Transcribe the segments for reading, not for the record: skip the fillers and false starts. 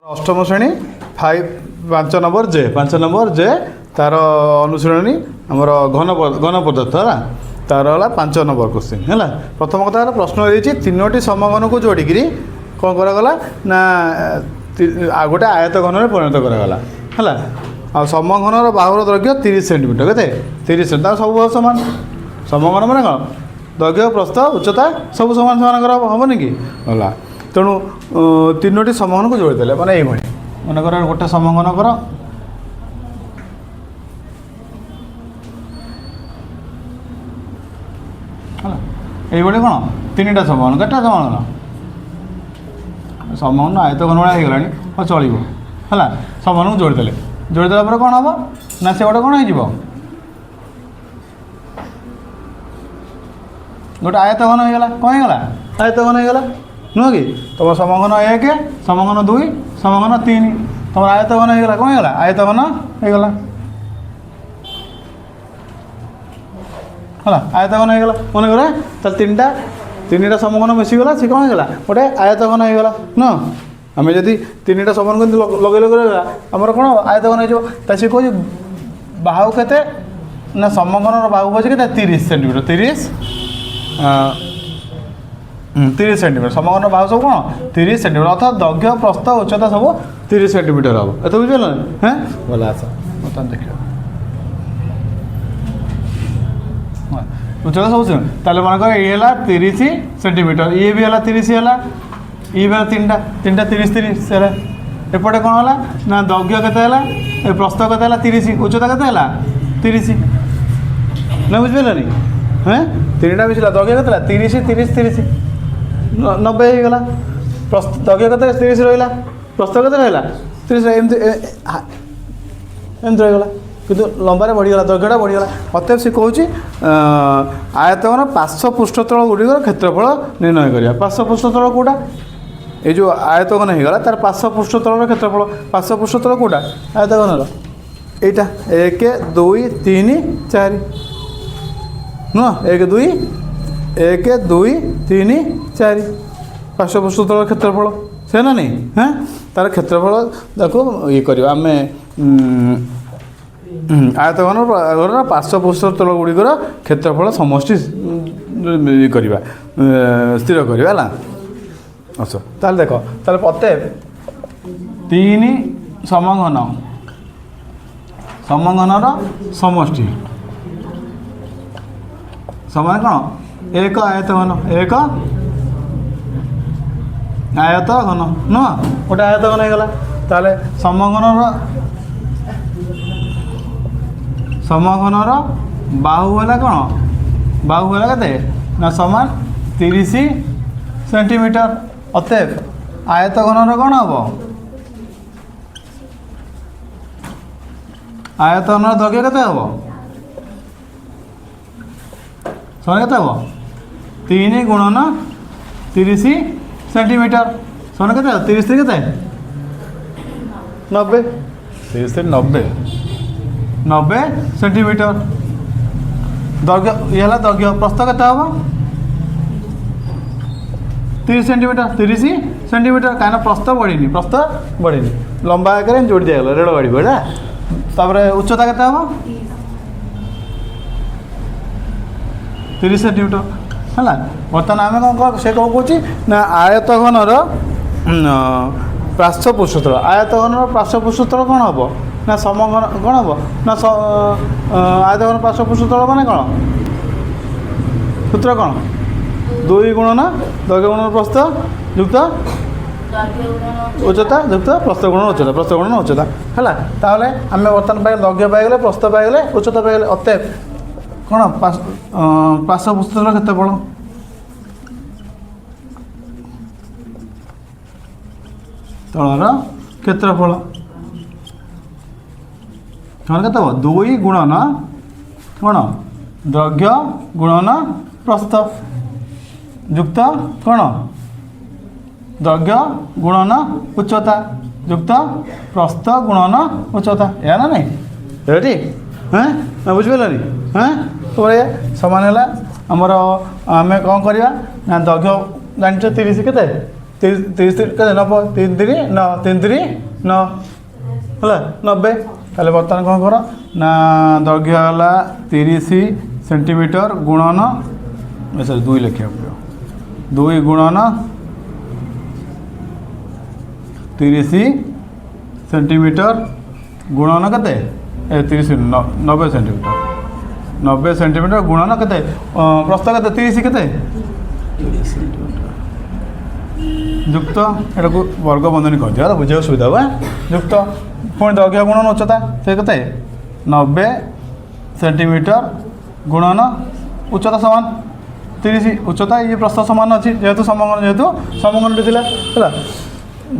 अष्टम श्रेणी 5 नंबर जे तार अनुशीलनी आमर घन पदार्थ है तार है 5 नंबर क्वेश्चन है। प्रथम कथा प्रश्न रही 3टी समघन को जोड़िकी कौन करागला ना गोटे आयत घन में परिणत करागला है। आ समघनर बाहुर दैर्घ्य 30 सेंटीमीटर के 30 सेंटीमीटर सब सामान समघन मैंने कौन दैर्घ्य प्रस्थ उच्चता सब सामान सामान हेनी कि है। तेणु 3टी समघन को जोड़ीदे मैंने ये मनकर गोटे समघन कर ये कौन 3टा समघन केटा समघन समघन आयत घन भाई होगा हाँ चलो है समघन को जोड़ीदे जोड़ीदेला कौन हम ना से गोटे कौन हो गोटे आयत घन होगा कौन होगा आयत घन होगा नुह कि तुम समघन 1 समघन 2 समघन 3 तुम आयत घन होगा कौन होगा आयत घन होगा है आयत घन होगा मन करा तो 3टा समघन मिसीगला सी कौन होगा गोटे आयत घन होगा न आम जदि 3टा समघन लगे लगे आमर कौन आयत घन हो सी कह बाहु के ना समघन बाहु कहे के 30 सेंटीमीटर 30 सेंटीमीटर समघन बाहु सब कौन 30 सेंटीमीटर अर्थात दैर्घ्य प्रस्थ उच्चता सब 30 सेंटीमीटर हम एत बुझल हाँ भला आस बर्तमान देखिए उच्चता सब ताले मन कर ये 30 सेंटीमीटर ये भी है 30 है ये भी 3टा 30 30 है एपटे कौन है ना दैर्घ्य के प्रस्थ के 30 उच्चता के 30 ना बुझिपारे हाँ 3टा मिसला दैर्घ्य के 30 30 30 90 होगा प्रस्थ दैर्घ्य के 30 रहा प्रस्थ के रहा 30 एमती रहीगला किंतु लंबारे बढ़ीगला दैर्घ्यटा बढ़ीगला अतएव सी कहूँ आयतघन पार्श्व पृष्ठतल गुड़िकर क्षेत्रफल निर्णय करिया पार्श्व पृष्ठतल कौटा ये जो आयतघन होगा तार पार्श्व पृष्ठतल क्षेत्रफल पार्श्व पृष्ठतल कौटा आयतघन एटा 1 2 3 4 नुह 1 2 3 4 पार्श्व पृष्ठतल क्षेत्रफल से ना नहीं हाँ तार क्षेत्रफल देखो ये कर आम आयतघन पार्श्व पृष्ठतल गुड़िकर क्षेत्रफल समष्टि करवा स्थिर करवा है। अच्छा ताल देख ताल प्रत्येक 3 समघनर समष्टि समान कौन 1 आयतघन 1 आयतघन नुह गोटे आयतघन होगा ताले समघनर बाहु है कौन बाहु है के ना समान 30 सेंटीमीटर अतएव आयतघनर कौन हम आयतघनर दैर्घ्य के हम समान के 3 गुणन 30 सेंटीमीटर समान के 30 के 90 30 से 90 सेंटीमीटर दैर्घ्य ये दैर्घ्य प्रस्थ के हम 30 सेंटीमीटर 30 सेंटीमीटर कहीं प्रस्थ बढ़ी लंबा आकार जोड़ी दिगला रेड़ गाड़ी है तापर उच्चता के हम 30 सेंटीमीटर है। बर्तमान आम कौन से कौन कौच ना आयतघनर पार्श्व पृष्ठतल आयतघनर पार्श्व पृष्ठतल कौन हम ना समघन कौन हम ना आयतघन पार्श्व पृष्ठतल मैंने कौन सूत्र कौन 2 गुणन दैर्घ्य गुणन प्रस्थ युक्त उच्चता युक्त प्रस्थ गुणन उच्चता है। आम बर्तमान पाई दैर्घ्य पाइगले प्रस्थ पाइगले उच्चता पाइगले अतएव कौन पार्श्व पृष्ठतल क्षेत्रफल तलर क्षेत्रफल कौन के 2 गुणन कौन दैर्घ्य गुणन प्रस्थ युक्त कौन दैर्घ्य गुणन उच्चता युक्त प्रस्थ गुणन उच्चता या ना नहीं रेडी हाँ बुझिपारे हाँ तो सामान है आमर आम कौन करवा ना दैर्घ्य जान 30 के तीस के 90 3 3 9 3 3 9 है 90 ताले बर्तमान कौन कर ना दैर्घ्य है 30 सेंटीमीटर गुणन सर 2 लिखा पड़ो 2 गुणन 30 सेंटीमीटर गुणन के 30 90 सेंटीमीटर 90 सेंटीमीटर गुणन के प्रस्थ के 30 के युक्त एटा को वर्ग बंधनी कर दिया बुझे सुविधा हुआ युक्त पुणी दैर्घ्य गुणन उच्चता से कते 90 सेंटीमीटर गुणन उच्चता समान 30 उच्चता ये प्रस्थ समान अच्छी जेहेतु समगन थिला है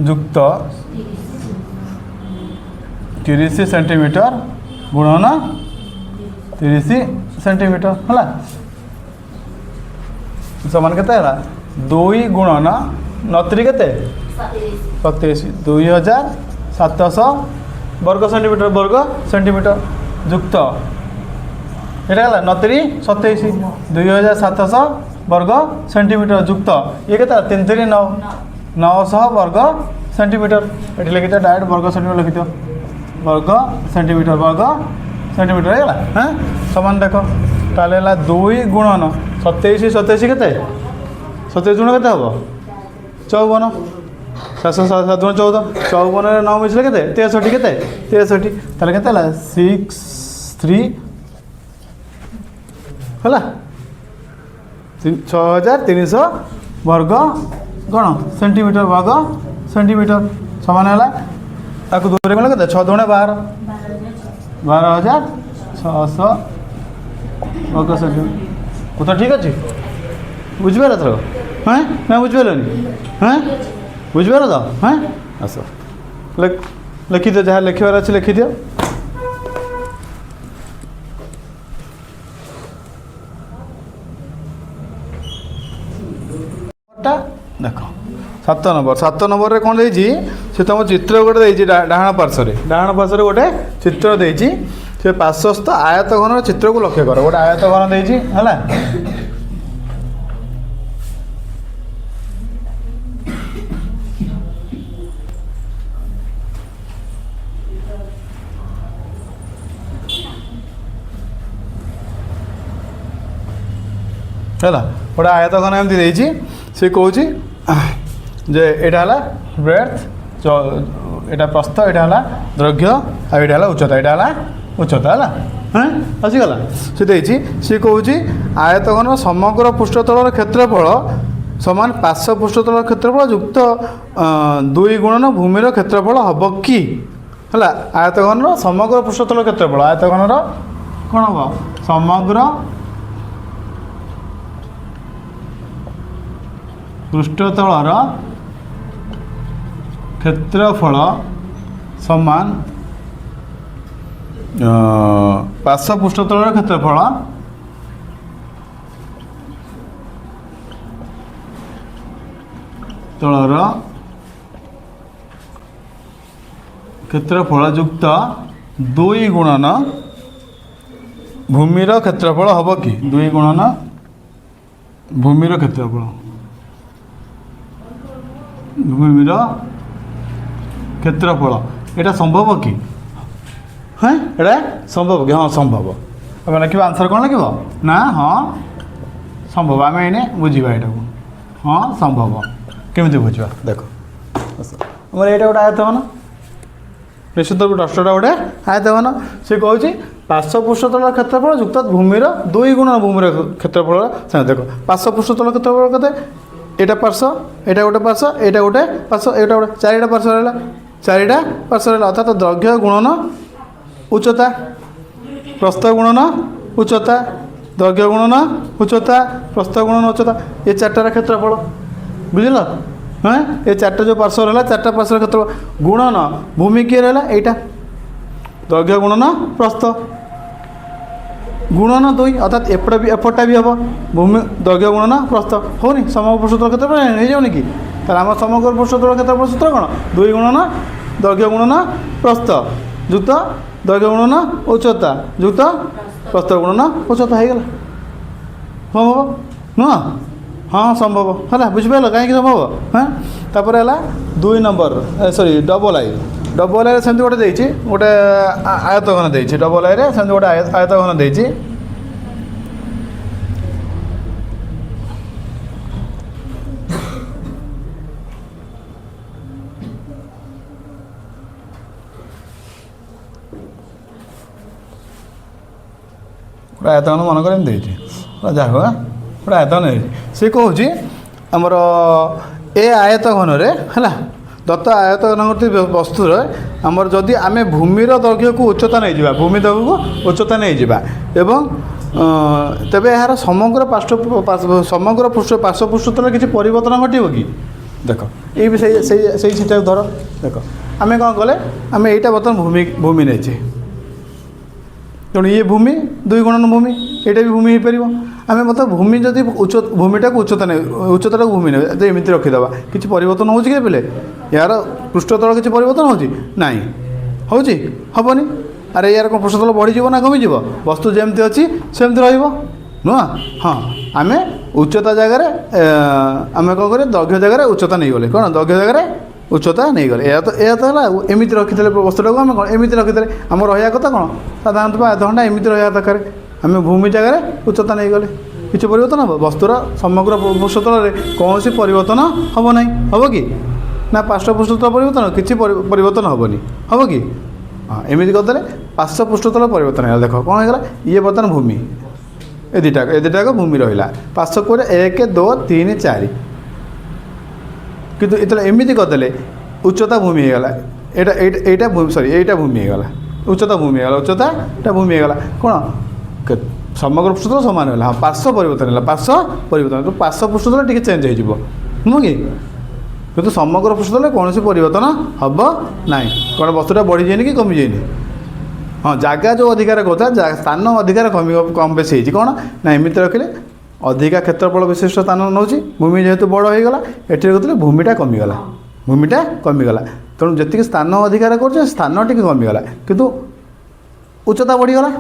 युक्त 30 सेंटीमीटर गुणन 30 सेंटीमीटर है समान के 2 गुणन 9 के 27 2700 वर्ग सेंटीमीटर युक्त ये 9 27 2700 वर्ग सेंटीमीटर युक्त ये के 3 3 9 900 वर्ग सेंटीमीटर ये लिखी डायरेक्ट वर्ग सेंटीमीटर लिखी वर्ग सेंटीमीटर है हाँ समान देख ताले 2 गुणन 27 27 के 27 गुण के हम 54 7 7 7 14 54 9 मिसले के 63 के 63 ताले के 6 3 है 6300 वर्ग गण सेंटीमीटर समान है ताकू दूर गले के 6 दूणे 12 12,600 वर्ग सेंटीमीटर को तो ठीक अच्छे बुझे थर हाँ ना बुझिपारे हाँ बुझिपार तो हाँ आस लिखिद जहाँ लिखार अच्छे लिखिद देख 7 नंबर रे कौन देजी से तुम चित्र गोटे देजी डाहाण पार्श्व गोटे चित्र देजी से पार्श्वस्थ आयत घन चित्र को लक्ष्य कर गोटे आयत घन देजी है गोटे आयत घन एमती देजी सी कौच जे एटा है ब्रेथ एटा प्रस्थ एटा है दैर्घ्य आटा है उच्चता है हाँ आसीगला सी देची सी कौच आयत घन समग्र पृष्ठतल क्षेत्रफल समान पार्श्व पृष्ठतल क्षेत्रफल युक्त 2 गुणन भूमिर क्षेत्रफल हम कि है आयत घन समग्र पृष्ठतल क्षेत्रफल आयत घन कौन हम समग्र पृष्ठतलर क्षेत्रफल समान पार्श्व पृष्ठतलर क्षेत्रफल तलर क्षेत्रफल युक्त 2 गुणन भूमिर क्षेत्रफल हम कि 2 गुणन भूमिर क्षेत्रफल भूमिर क्षेत्रफल एटा संभव कि हाँ एटा संभव कि हाँ संभव अब लिखा आंसर कौन लिख ना हाँ संभव आम एने बुझा यहाँ को हाँ संभव केमी बुझा देख आम ये गोटे आयत घन निश्चित दशटा गोटे आयत घन सी कौच पार्श्व पृष्ठतल क्षेत्रफल युक्त भूमिर 2 गुण भूमिर क्षेत्रफल देख पार्श्व पृष्ठतल क्षेत्रफल के एटा पार्श्व एटा गोटे पार्श्व एटा गोटे पार्श्व एटा गोटे 4टा पार्श्व रहा 4टा पार्श्व रहा अर्थात दैर्घ्य गुणन उच्चता प्रस्थ गुणन उच्चता दैर्घ्य गुणन उच्चता प्रस्थ गुणन उच्चता ये 4टार क्षेत्रफल बुझल हाँ ये 4टा जो पार्श्व रहा 4टा पार्श्व क्षेत्रफल गुणन भूमि किए रहा यहाँ दैर्घ्य गुणन प्रस्थ गुणन 2 अर्थात एपटा भी हम भूमि दैर्घ्य गुणन प्रस्थ होनी समग्र पृष्ठतल क्षेत्रफल नहीं जाऊनी कि आम समग्र पृष्ठतल क्षेत्रफल सूत्र कौन 2 गुणन दैर्घ्य गुणन प्रस्थ युक्त दैर्घ्य गुणन उच्चता युक्त प्रस्थ गुणन उच्चता हो गला हाँ नुह हाँ संभव है बुझिपाल कहीं संभव हाँ तापर है 2 नंबर सॉरी डबल आई सेमती गोटे देछि गोटे आयत घन देछि डबल आई रे सेमती गोटे आयत घन देछि गोटे आयत घन मन कर जहाँ गोटे आयत घन सी कहूँ आमर ए आयत घन है दत्त आयत घन वस्तुर आमर जदि आम भूमिर दैर्घ्य को उच्चता नहीं जावा भूमि दैर्घ्य को उच्चता नहीं जावा एवं तेबे यार समग्र समग्र पार्श्व पृष्ठतल किसी परिवर्तन घटो कि देख ये भी सही धर देख आम कौन कले आम यहाँ बर्तमान भूमि नहीं तेणु ये भूमि 2 गुणन भूमि यहाँ भी भूमि हो पार आम मतलब भूमि जदि भूमिटा को उच्चता नहीं उच्चता भूमि नहीं तो एमती रखीदे किसी परिवर्तन हो पे यार पृष्ठतल किसी परिवर्तन हो हेनी अरे यार कौन पृष्ठतल बढ़ीज ना कमिज वस्तु जमती अच्छी सेमती नुह हाँ आम उच्चता जगार आम कौन कर दैर्घ्य जगार उच्चता नहीं गले कौन दैर्घ्य जगार उच्चता नहीं गले या तो एमती रखी वस्तुटा को आम कौन एमती रखीदे आम रहा कथा कौन साधारणतः आधा घंटा एमती रहा दरकार आम भूमि जगार उच्चता नहीं गले किसी परिवर्तन हम वस्तुर समग्र पृष्ठतल कौन सी परिवर्तन हम ना हम कि ना पार्श्व पृष्ठतल परिवर्तन किसी परिवर्तन हेनी हम कि हाँ एमती करदे पार्श्व पृष्ठतल परिवर्तन है देख कौन होगा ये बर्तमान भूमि ए दुटाक भूमि रहा पार्श्व को 1 2 3 4 किंतु इतना एमती करदे उच्चता भूमि होगा यहाँ भूमि सॉरी यहाँ भूमि होगा उच्चता भूमि होगा उच्चता भूमि होगा कौन समग्र पृष्ठतल सामान है हाँ पार्श्व परिवर्तन है पार्श्व परिवर्तन तो पार्श्व पृष्ठतल टी चेंज हो नुह कि किंतु समग्र पृष्ठतल कौन परिवर्तन हम ना कौन वस्तुटा बढ़ी जाए कि कमी जाए हाँ जगह जो अधिकार कहता स्थान अधिकार कम बेस हो कौन ना एमती रखिले अधिका क्षेत्रफल विशिष्ट स्थान नौ भूमि जेहेतु बड़ हो गला ये कहते भूमिटा कमिगला तेणु जी स्थान अधिकार कर स्थान टी कमिगला किंतु उच्चता बढ़ीगला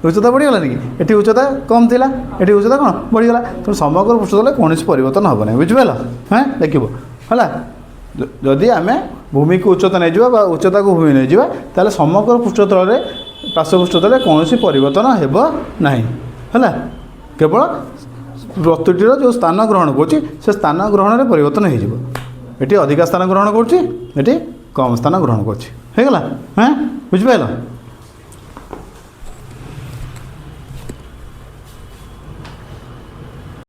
उच्चता बढ़ीगला कि ये उच्चता कम थी ये उच्चता कौन बढ़ीगला तेणु समग्र पृष्ठतल कौन परिवर्तन हम ना बुझिपाल हाँ देखो है जदि आम भूमि को उच्चता नहीं जावा उच्चता को भूमि नहीं जावा ताले समग्र पृष्ठतल पार्श्व पृष्ठतल कौन परिवर्तन हेब नहीं है केवल वस्तुटीर जो स्थान ग्रहण कर स्थान ग्रहण में परिवर्तन हो अधिका स्थान ग्रहण कर कम स्थान ग्रहण करगला हाँ बुझिपाल।